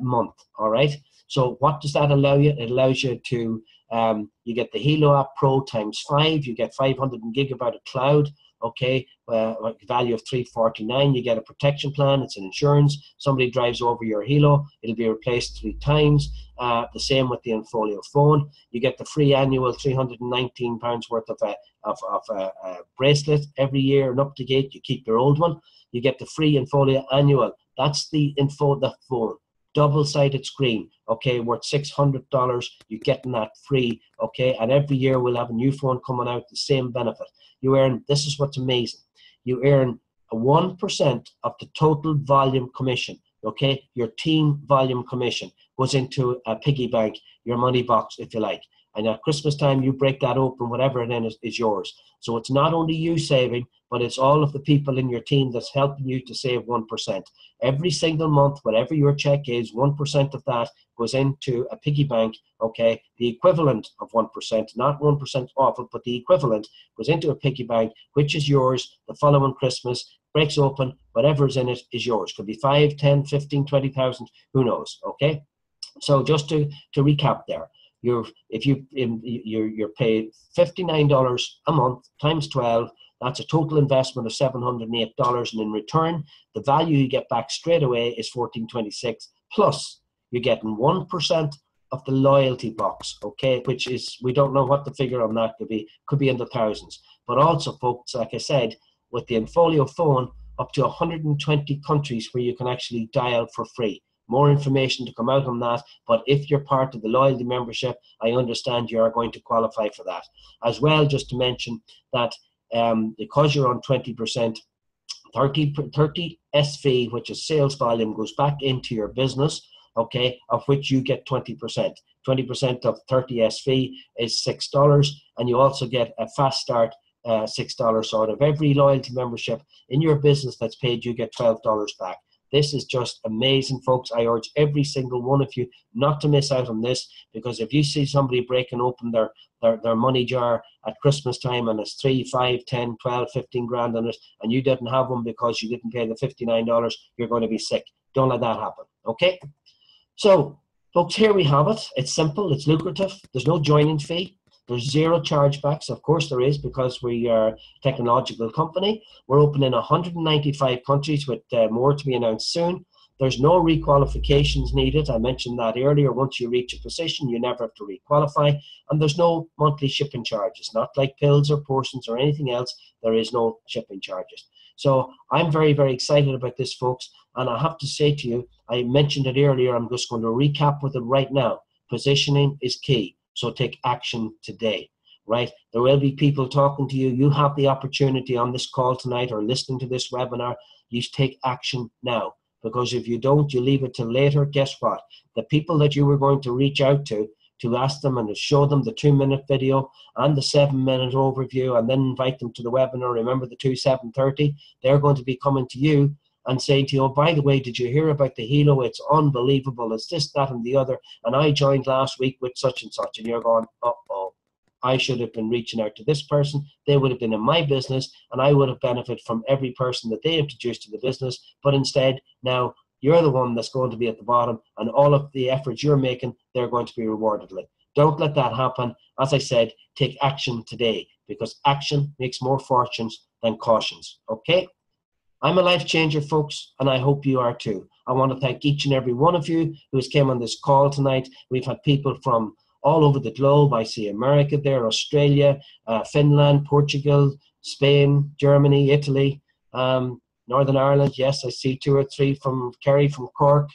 month, all right? So what does that allow you? It allows you to, you get the Helo app Pro ×5, you get 500 gigabyte of cloud, okay, value of $349. You get a protection plan, it's an insurance. Somebody drives over your Helo, it'll be replaced 3 times. The same with the Infolio phone. You get the free annual £319 worth of a bracelet every year, and up to date. You keep your old one. You get the free Infolio annual. That's the phone. Double-sided screen, okay, worth $600. You're getting that free, okay, and every year we'll have a new phone coming out, the same benefit. You earn, this is what's amazing, you earn a 1% of the total volume commission, okay? Your team volume commission goes into a piggy bank, your money box, if you like. And at Christmas time, you break that open, whatever it is yours. So it's not only you saving, but it's all of the people in your team that's helping you to save 1%. Every single month, whatever your check is, 1% of that goes into a piggy bank, okay? The equivalent of 1%, not 1% off it, but the equivalent goes into a piggy bank, which is yours the following Christmas, breaks open, whatever's in it is yours. Could be 5, 10, 15, 20,000, who knows, okay? So just to recap there, you're paid $59 a month times 12. That's a total investment of $708, and in return, the value you get back straight away is $14.26. Plus, you're getting 1% of the loyalty box, okay? Which is, we don't know what the figure on that could be in the thousands. But also, folks, like I said, with the Infolio phone, up to 120 countries where you can actually dial for free. More information to come out on that, but if you're part of the loyalty membership, I understand you are going to qualify for that. As well, just to mention that because you're on 20%, 30 SV, which is sales volume, goes back into your business, okay, of which you get 20%. 20% of 30 SV is $6, and you also get a fast start $6. So out of every loyalty membership in your business that's paid, you get $12 back. This is just amazing, folks. I urge every single one of you not to miss out on this, because if you see somebody breaking open their money jar at Christmas time and it's 3, 5, 10, 12, 15 grand on it, and you didn't have one because you didn't pay the $59, you're going to be sick. Don't let that happen, okay? So, folks, here we have it. It's simple. It's lucrative. There's no joining fee. There's 0 chargebacks. Of course there is, because we are a technological company. We're open in 195 countries with more to be announced soon. There's no requalifications needed. I mentioned that earlier. Once you reach a position, you never have to requalify. And there's no monthly shipping charges, not like pills or portions or anything else. There is no shipping charges. So I'm very, very excited about this, folks. And I have to say to you, I mentioned it earlier. I'm just going to recap with it right now. Positioning is key. So take action today, right? There will be people talking to you. You have the opportunity on this call tonight or listening to this webinar. You take action now, because if you don't, you leave it till later. Guess what? The people that you were going to reach out to ask them and to show them the 2-minute video and the 7-minute overview, and then invite them to the webinar. Remember the 7:30? They're going to be coming to you and saying to you, oh, by the way, did you hear about the Helo? It's unbelievable. It's this, that, and the other. And I joined last week with such and such. And you're going, uh-oh. I should have been reaching out to this person. They would have been in my business, and I would have benefited from every person that they introduced to the business. But instead, now you're the one that's going to be at the bottom, and all of the efforts you're making, they're going to be rewarded with. Don't let that happen. As I said, take action today, because action makes more fortunes than cautions. Okay? I'm a life changer, folks, and I hope you are too. I want to thank each and every one of you who has came on this call tonight. We've had people from all over the globe. I see America there, Australia, Finland, Portugal, Spain, Germany, Italy, Northern Ireland. Yes, I see 2 or 3 from Kerry, from Cork.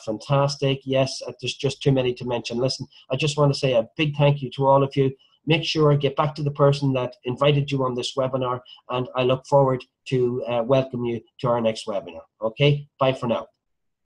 Fantastic. Yes, there's just too many to mention. Listen, I just want to say a big thank you to all of you. Make sure get back to the person that invited you on this webinar, and I look forward to welcome you to our next webinar. Okay, bye for now.